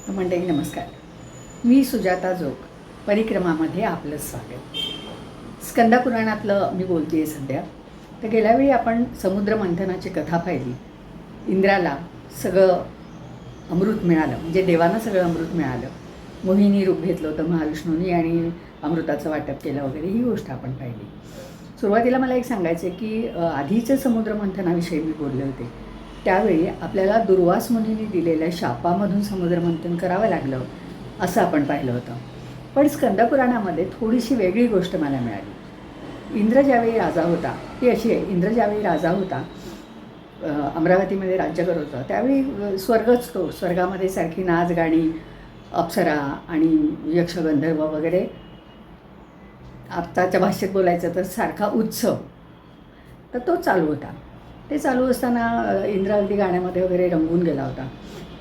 मंडळी नमस्कार. मी सुजाता जोग. परिक्रमामध्ये आपलं स्वागत. स्कंदपुराणातलं मी बोलते आहे सध्या. तर गेल्यावेळी आपण समुद्रमंथनाची कथा पाहिली. इंद्राला सगळं अमृत मिळालं, म्हणजे देवांना सगळं अमृत मिळालं. मोहिनी रूप घेतलं होतं महाविष्णूंनी आणि अमृताचं वाटप केलं वगैरे, ही गोष्ट आपण पाहिली. सुरुवातीला मला एक सांगायचं आहे की आधीच्या समुद्रमंथनाविषयी मी बोलले होते. त्यावेळी आपल्याला दुर्वास मुनींनी दिलेल्या शापामधून समुद्रमंथन करावं लागलं असं आपण पाहिलं होतं. पण स्कंदपुराणामध्ये थोडीशी वेगळी गोष्ट मला मिळाली. इंद्र ज्यावेळी राजा होता ती अशी आहे. इंद्र ज्यावेळी राजा होता, अमरावतीमध्ये राज्य करत होता, त्यावेळी स्वर्गच तो. स्वर्गामध्ये सारखी नाच गाणी, अप्सरा आणि यक्षगंधर्व वगैरे, आत्ताच्या भाषेत बोलायचं तर सारखा उत्सव तर तो चालू होता. ते चालू असताना इंद्र अगदी गाण्यामध्ये वगैरे रंगून गेला होता.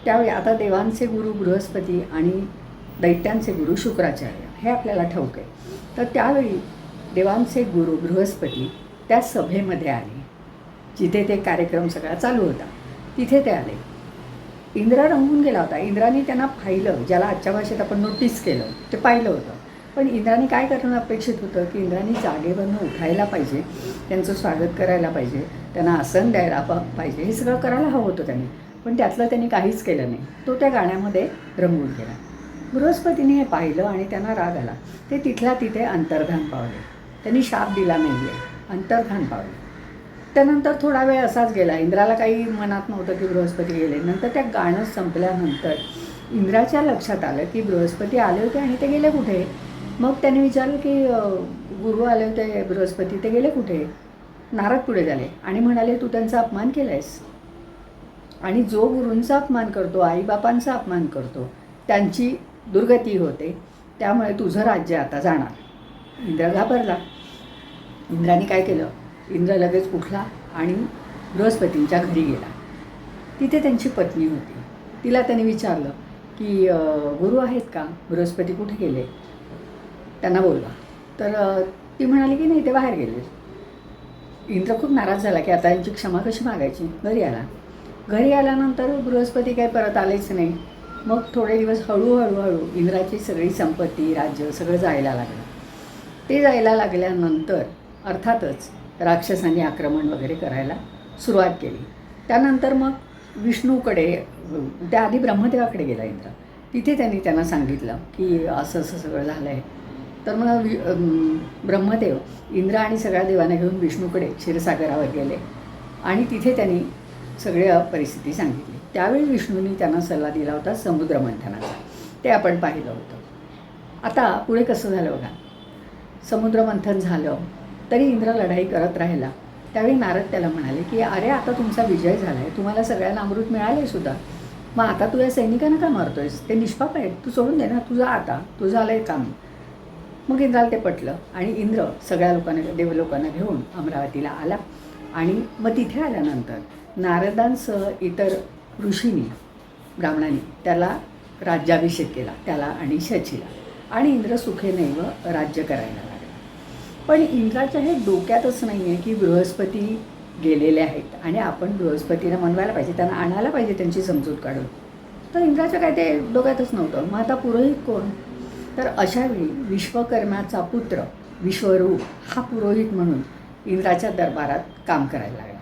त्यावेळी आता देवांचे गुरु बृहस्पती आणि दैत्यांचे गुरु शुक्राचार्य हे आपल्याला ठाऊक आहे. तर त्यावेळी देवांचे गुरु बृहस्पती त्या सभेमध्ये आले, जिथे ते कार्यक्रम सगळा चालू होता तिथे ते आले. इंद्र रंगून गेला होता. इंद्राने त्यांना पाहिलं, ज्याला आजच्या भाषेत आपण नोटीस केलं, ते पाहिलं होतं. पण इंद्राने काय करणं अपेक्षित होतं की इंद्राने जागेवरनं उठायला पाहिजे, त्यांचं स्वागत करायला पाहिजे, त्यांना आसन द्यायला पाहिजे, हे सगळं करायला हवं होतं त्यांनी. पण त्यातलं त्यांनी काहीच केलं नाही. तो त्या गाण्यामध्ये रंगून गेला. बृहस्पतीने हे पाहिलं आणि त्यांना राग आला. ते तिथल्या तिथे अंतर्धान पावले. त्यांनी शाप दिला नाही आहे, अंतर्धान पावले. त्यानंतर थोडा वेळ असाच गेला. इंद्राला काही मनात नव्हतं की बृहस्पती गेले. नंतर त्या गाणं संपल्यानंतर इंद्राच्या लक्षात आलं की बृहस्पती आले होते आणि ते गेले कुठे. मग त्यांनी विचारलं की गुरु आले होते बृहस्पती, ते गेले कुठे. नारद पुढे झाले आणि म्हणाले, तू त्यांचा अपमान केला आहेस आणि जो गुरूंचा अपमान करतो, आईबापांचा अपमान करतो, त्यांची दुर्गती होते, त्यामुळे तुझं राज्य आता जाणार. इंद्र घाबरला. इंद्राने काय केलं, इंद्र लगेच उठला आणि बृहस्पतींच्या घरी गेला. तिथे त्यांची पत्नी होती. तिला त्यांनी विचारलं की गुरु आहेत का, बृहस्पती कुठे गेले, त्यांना बोलवा. तर ती म्हणाली की नाही, ते बाहेर गेले. इंद्र खूप नाराज झाला की आता यांची क्षमा कशी मागायची. घरी आला. घरी आल्यानंतर बृहस्पती काही परत आलेच नाही. मग थोडे दिवस हळूहळू इंद्राची सगळी संपत्ती, राज्य सगळं जायला लागलं. ते जायला लागल्यानंतर अर्थातच राक्षसांनी आक्रमण वगैरे करायला सुरुवात केली. त्यानंतर मग विष्णूकडे, त्याआधी ब्रह्मदेवाकडे गेला इंद्र. तिथे त्यांनी त्यांना सांगितलं की असं असं सगळं झालं आहे. तर मग ब्रह्मदेव इंद्र आणि सगळ्या देवांना घेऊन विष्णूकडे क्षीरसागरावर गेले आणि तिथे त्यांनी सगळी परिस्थिती सांगितली. त्यावेळी विष्णूंनी त्यांना सल्ला दिला होता समुद्रमंथनाचा. ते आपण पाहिलं होतं. आता पुढे कसं झालं बघा. समुद्रमंथन झालं तरी इंद्र लढाई करत राहिला. त्यावेळी नारद त्याला म्हणाले की अरे, आता तुमचा विजय झाला आहे, तुम्हाला सगळ्यांना अमृत मिळाले सुद्धा, मग आता तू या सैनिकांना का मारतोयस, ते निष्पाप आहेत, तू सोडून दे ना, तुझं आता तुझं आलं आहे काम. मग इंद्राला ते पटलं आणि इंद्र सगळ्या लोकांना, देवलोकांना घेऊन अमरावतीला आला. आणि मग तिथे आल्यानंतर नारदांसह इतर ऋषींनी, ब्राह्मणांनी त्याला राज्याभिषेक केला, त्याला आणि शचीला. आणि इंद्र सुखेनैव राज्य करायला लागला. पण इंद्राच्या हे डोक्यातच नाही आहे की बृहस्पती गेलेले आहेत आणि आपण बृहस्पतीला मनवायला पाहिजे, त्यांना आणायला पाहिजे त्यांची समजूत काढून. तर इंद्राच्या काय ते डोक्यातच नव्हतं. मग आता पुरोहित कोण. तर अशावेळी विश्वकर्म्याचा पुत्र विश्वरूप हा पुरोहित म्हणून इंद्राच्या दरबारात काम करायला लागला.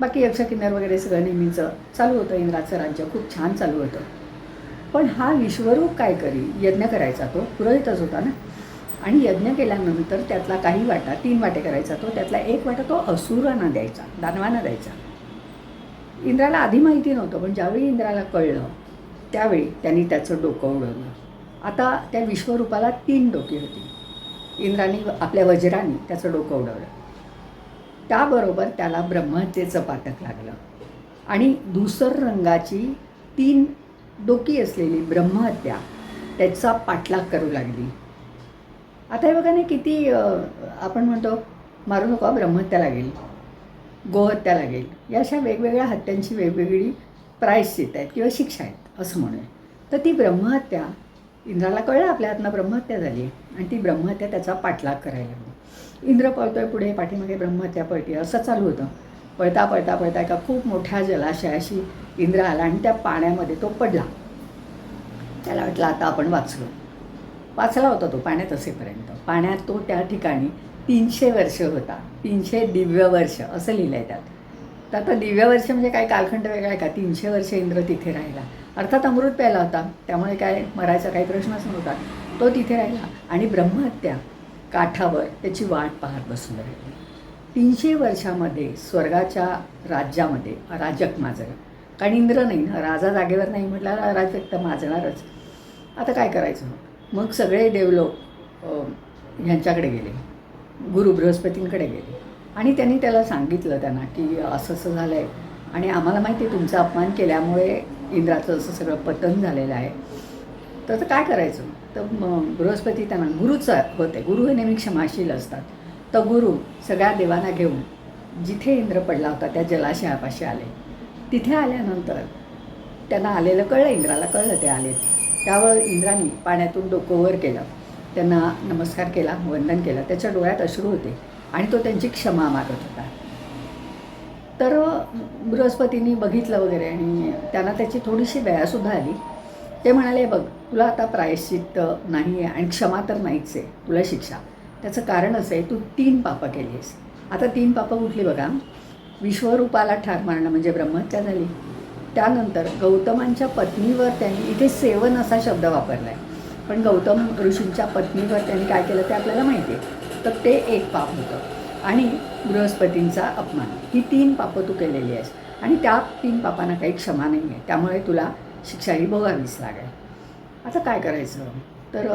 बाकी यक्ष किन्नर वगैरे सगळं नेहमीचं चालू होतं. इंद्राचं राज्य खूप छान चालू होतं. पण हा विश्वरूप काय करी, यज्ञ करायचा, तो पुरोहितच होता ना. आणि यज्ञ केल्यानंतर त्यातला काही वाटा, 3 वाटे करायचा तो, त्यातला 1 वाटा तो असुरांना द्यायचा, दानवांना द्यायचा. इंद्राला आधी माहिती नव्हतं, पण ज्यावेळी इंद्राला कळलं त्यावेळी त्यांनी त्याचं डोकं उडवलं. आता त्या विश्वरूपाला 3 डोकी होती. इंद्राने आपल्या वज्राने त्याचं डोकं उडवलं. त्याबरोबर त्याला ब्रह्महत्येचं पातक लागलं आणि धूसर रंगाची 3 डोकी असलेली ब्रह्महत्या त्याचा पाठलाग करू लागली. आता हे बघा ना, किती आपण म्हणतो मारू नका, ब्रह्महत्या लागेल, गोहत्या लागेल, या अशा वेगवेगळ्या हत्यांची वेगवेगळी प्रायश्चित्त आहेत किंवा शिक्षा आहेत असं म्हणूया. तर ती ब्रह्महत्या, इंद्राला कळलं आपल्या हातनं ब्रह्महत्या झाली आणि ती ब्रह्महत्या त्याचा पाठलाग करायला लागली. इंद्र पळतोय पुढे, पाठीमागे ब्रह्महत्या पळते, असं चालू होतं. पळता पळता पळता एका खूप मोठ्या जलाशयाशी इंद्र आला आणि त्या पाण्यामध्ये तो पडला. त्याला वाटलं आता आपण वाचलो. वाचला होता तो पाण्यात असेपर्यंत. पाण्यात तो त्या ठिकाणी 300 वर्ष होता. 300 दिव्य वर्ष असं लिहिलं आहे त्यात. तर आता दिव्य वर्ष म्हणजे काय कालखंड वेगळा आहे का? 300 वर्ष इंद्र तिथे राहिला. अर्थात अमृत प्यायला होता, त्यामुळे काय मरायचा काही प्रश्नच नव्हता. तो तिथे राहिला आणि ब्रह्महत्या काठावर त्याची वाट पाहत बसून राहिली. 300 वर्षामध्ये स्वर्गाच्या राज्यामध्ये अराजक माजलं. कारण इंद्र नाही ना, राजा जागेवर नाही म्हटलं अराजक तर माजणारच. आता काय करायचं? मग सगळे देवलोक ह्यांच्याकडे गेले, गुरु बृहस्पतींकडे गेले आणि त्यांनी त्याला सांगितलं त्यांना की असं असं झालं आहे आणि आम्हाला माहिती आहे तुमचा अपमान केल्यामुळे इंद्राचं असं सगळं पतन झालेलं आहे. तर काय करायचं? तर बृहस्पती त्यांना गुरुच होते. गुरु हे नेहमी क्षमाशील असतात. तर गुरु सगळ्या देवांना घेऊन जिथे इंद्र पडला होता त्या जलाशयापाशी आले. तिथे आल्यानंतर त्यांना आलेलं कळलं, इंद्राला कळलं ते आले. त्यावर इंद्राने पाण्यातून डोकं वर केलं, त्यांना नमस्कार केला, वंदन केलं. त्याच्या डोळ्यात अश्रू होते आणि तो त्यांची क्षमा मागत होता. तर बृहस्पतींनी बघितलं वगैरे आणि त्यांना त्याची थोडीशी दयासुद्धा आली. ते म्हणाले, बघ तुला आता प्रायश्चित्त नाही आहे आणि क्षमा तर नाहीच आहे, तुला शिक्षा. त्याचं कारण असं आहे, तू 3 पापं केली आहेस. आता 3 पापं कुठली बघा? विश्वरूपाला ठार मारणं म्हणजे ब्रह्महत्या झाली. त्यानंतर गौतमांच्या पत्नीवर त्यांनी, इथे सेवन असा शब्द वापरला आहे, पण गौतम ऋषींच्या पत्नीवर त्यांनी काय केलं ते आपल्याला माहिती आहे. तर ते एक पाप होतं आणि बृहस्पतींचा अपमान. ही 3 पापं तू केलेली आहेस आणि त्या 3 पापांना काही क्षमा नाही आहे, त्यामुळे तुला शिक्षा ही भोगावीच लागेल. आता काय करायचं? तर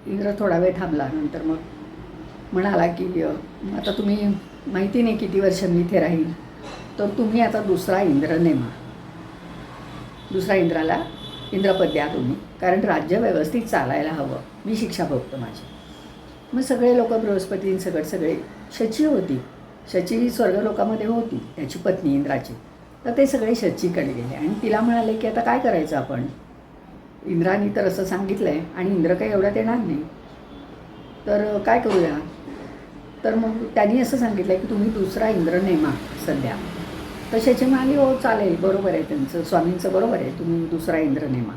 इंद्र थोडा वेळ थांबला. नंतर मग म्हणाला की आता तुम्ही माहिती नाही किती वर्ष मी इथे राहील, तर तुम्ही आता दुसरा इंद्र नेमा. दुसरा इंद्राला इंद्रपद द्या तुम्ही, कारण राज्य व्यवस्थित चालायला हवं. मी शिक्षा भोगतो माझी. मग सगळे लोक बृहस्पतींसकट सगळे, शची होती, शची स्वर्गलोकामध्ये होती त्याची पत्नी इंद्राची. तर ते सगळे शचीकडे गेले आणि तिला म्हणाले की आता काय करायचं आपण? इंद्राने तर असं सांगितलं आहे आणि इंद्र काही एवढ्यात येणार नाही, तर काय करूया? तर मग त्यांनी असं सांगितलं की तुम्ही दुसरा इंद्र नेमा सध्या. तर शची म्हणाली, हो चालेल, बरोबर आहे, त्यांचं स्वामींचं बरोबर आहे, तुम्ही दुसरा इंद्र नेमा.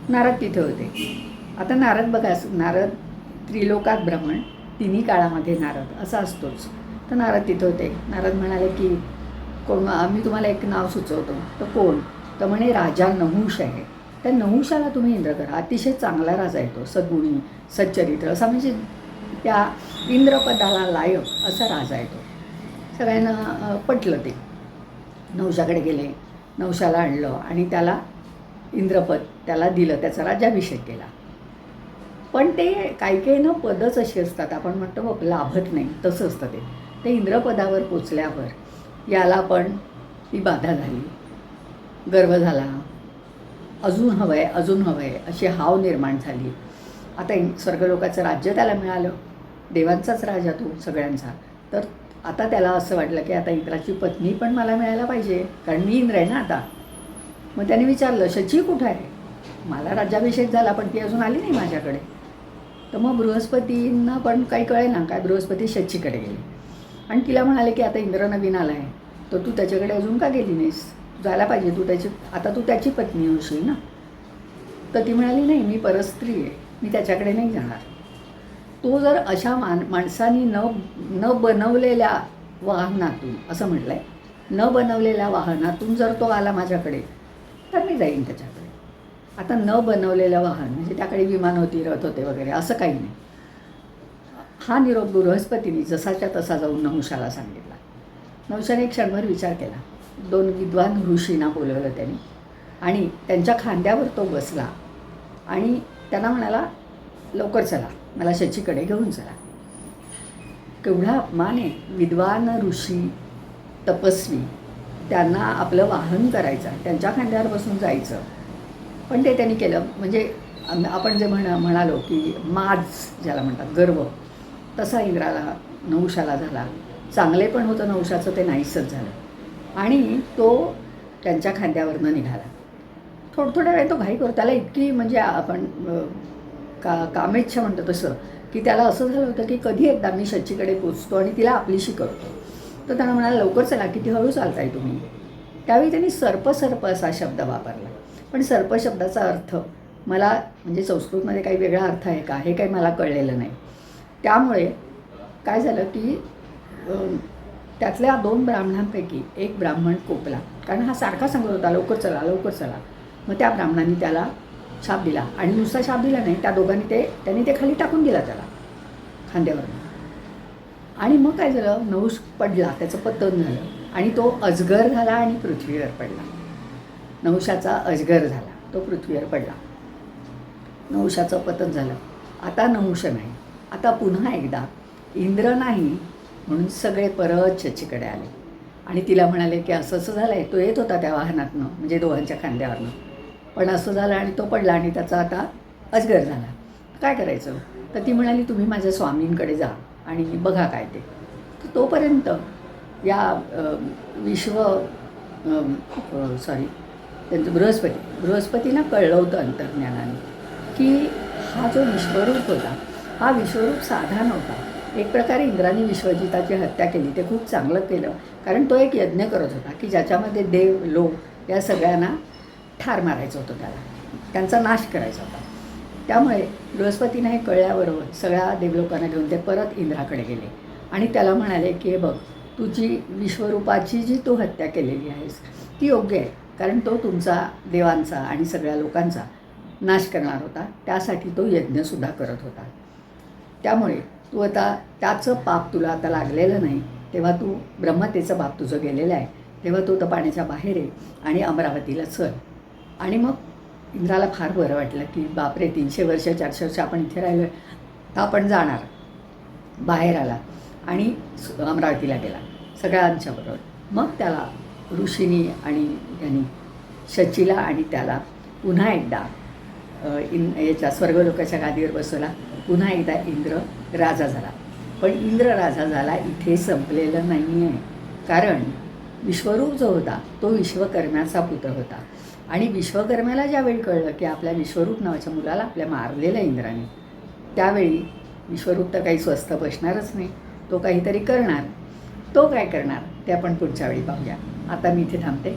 नारद तिथे होते. आता नारद बघा, नारद त्रिलोकात भ्रमण, तिन्ही काळामध्ये नारद असा असतोच. तर नारद तिथे होते. नारद म्हणाले की कोण, मी तुम्हाला एक नाव सुचवतो. तर कोण? तर म्हणे राजा नहुष आहे. त्या नहुषाला तुम्ही इंद्र करा. अतिशय चांगला राजा येतो, सद्गुणी, सच्चरित्र असा, म्हणजे त्या इंद्रपदाला लायक असा राजा येतो. सगळ्यांना पटलं ते. नहुषाकडे गेले, नहुषाला आणलं आणि त्याला इंद्रपद त्याला दिलं, त्याचा राज्याभिषेक केला. पण ते काही ना पदच अशी असतात, आपण म्हणतो बघ लाभत नाही, तसं असतं ते. ते इंद्रपदावर पोचल्यावर याला पण ती बाधा झाली, गर्व झाला, अजून हवं आहे, अजून हवं आहे अशी हाव निर्माण झाली. आता स्वर्गलोकाचं राज्य त्याला मिळालं, देवांचाच राजा तो सगळ्यांचा. तर आता त्याला असं वाटलं की आता इंद्राची पत्नी पण मला मिळायला पाहिजे, कारण मी इंद्र आहे ना आता. मग त्याने विचारलं, शची कुठं आहे? मला राज्याभिषेक झाला पण ती अजून आली नाही माझ्याकडे. तर मग बृहस्पतींना पण काही कळेना काय, बृहस्पती शचीकडे गेले आणि तिला म्हणाले की आता इंद्र नवीन आला आहे, तर तू त्याच्याकडे अजून का गेली नाहीस? जायला पाहिजे, तू त्याची पत्नी होशील ना. तर ती म्हणाली, नाही, मी परस्त्री आहे, मी त्याच्याकडे नाही जाणार. तो जर अशा माणसांनी न बनवलेल्या वाहनातून, असं म्हटलं आहे, न बनवलेल्या वाहनातून जर तो आला माझ्याकडे तर मी जाईन त्याच्याकडे. आता न बनवलेलं वाहन म्हणजे त्याकडे विमान होती, रथ होते वगैरे असं काही नाही. हा निरोप बृहस्पतीने जसाच्या तसा जाऊन नहुषाला सांगितला. नहुषाने एक क्षणभर विचार केला. 2 विद्वान ऋषींना बोलवलं त्यांनी आणि त्यांच्या खांद्यावर तो बसला आणि त्यांना म्हणाला, लवकर चला, मला शचीकडे घेऊन चला. केवढा अपमान आहे! विद्वान ऋषी, तपस्वी, त्यांना आपलं वाहन करायचं, त्यांच्या खांद्यावर बसून जायचं. पण ते त्यांनी केलं. म्हणजे आपण जे म्हणालो की माज ज्याला म्हणतात, गर्व, तसा इंद्राला, नहुषाला झाला. चांगले पण होतं नहुषाचं, ते नाहीसच झालं आणि तो त्यांच्या खांद्यावरनं निघाला. थोड्या वेळ तो घाई करतो. त्याला इतकी, म्हणजे आपण कामेच्छा म्हणतो तसं, की त्याला असं झालं होतं की कधी एकदा मी शचीकडे पोचतो आणि तिला आपलीशी करतो. तर त्यांना म्हणाला, लवकर चला, किती हळू चालताय तुम्ही. त्यावेळी त्यांनी सर्प असा शब्द वापरला. पण सर्प शब्दाचा अर्थ मला म्हणजे संस्कृतमध्ये काही वेगळा अर्थ आहे का हे काही मला कळलेलं नाही. त्यामुळे काय झालं की त्यातल्या 2 ब्राह्मणांपैकी एक ब्राह्मण कोपला, कारण हा सारखा सांगत होता लवकर चला लवकर चला. मग त्या ब्राह्मणांनी त्याला शाप दिला, आणि नुसता शाप दिला नाही, त्या दोघांनी त्यांनी ते खाली टाकून दिला त्याला खांद्यावरून. आणि मग काय झालं, नहुष पडला, त्याचं पतन झालं आणि तो अजगर झाला आणि पृथ्वीवर पडला. नहुषाचा अजगर झाला, तो पृथ्वीवर पडला, नहुषाचं पतन झालं. आता नहुष नाही, आता पुन्हा एकदा इंद्र नाही म्हणून सगळे परत शचीकडे आले आणि तिला म्हणाले की असं असं झालं आहे. तो येत होता त्या वाहनातनं, म्हणजे दोघांच्या खांद्यावरनं, पण असं झालं आणि तो पडला आणि त्याचा आता अजगर झाला, काय करायचं. तर ती म्हणाली तुम्ही माझ्या स्वामींकडे जा आणि बघा काय ते. तर तोपर्यंत या त्यांचं बृहस्पतीनं कळलं होतं अंतर्ज्ञानाने की हा जो विश्वरूप होता, हा विश्वरूप साधा नव्हता. एक प्रकारे इंद्राने विश्वजिताची हत्या केली, ते खूप चांगलं केलं, कारण तो एक यज्ञ करत होता की ज्याच्यामध्ये देव लोक या सगळ्यांना ठार मारायचं होतं, त्यांचा नाश करायचा होता. त्यामुळे बृहस्पतीनं हे कळल्याबरोबर सगळ्या देवलोकांना घेऊन ते परत इंद्राकडे गेले आणि त्याला म्हणाले की हे बघ, तुझी विश्वरूपाची जी तू हत्या केलेली आहेस ती योग्य आहे, कारण तो तुमचा देवांचा आणि सगळ्या लोकांचा नाश करणार होता, त्यासाठी तो यज्ञसुद्धा करत होता. त्यामुळे तू आता त्याचं पाप तुला आता लागलेलं नाही, तेव्हा तू ब्रह्मतेचं पाप तुझं गेलेलं आहे, तेव्हा तू तर पाण्याच्या बाहेर आहे आणि अमरावतीला चल. आणि मग इंद्राला फार बरं वाटलं की बापरे, 300 वर्ष 400 वर्ष आपण इथे राहिलो, तर आपण जाणार. बाहेर आला आणि अमरावतीला गेला सगळ्यांच्याबरोबर. मग त्याला ऋषीनी आणि यांनी शचीला आणि त्याला पुन्हा एकदा याच्या स्वर्गलोकाच्या गादीवर बसवला. पुन्हा एकदा इंद्र राजा झाला. पण इंद्र राजा झाला इथे संपलेलं नाही आहे, कारण विश्वरूप जो होता तो विश्वकर्म्याचा पुत्र होता. आणि विश्वकर्म्याला ज्यावेळी कळलं की आपल्या विश्वरूप नावाच्या मुलाला आपल्या मारलेलं इंद्राने, त्यावेळी विश्वरूप तर काही स्वस्थ बसणारच नाही, तो काहीतरी करणार. तो काय करणार ते आपण पुढच्या वेळी पाहूया. आता मी इथे थांबते.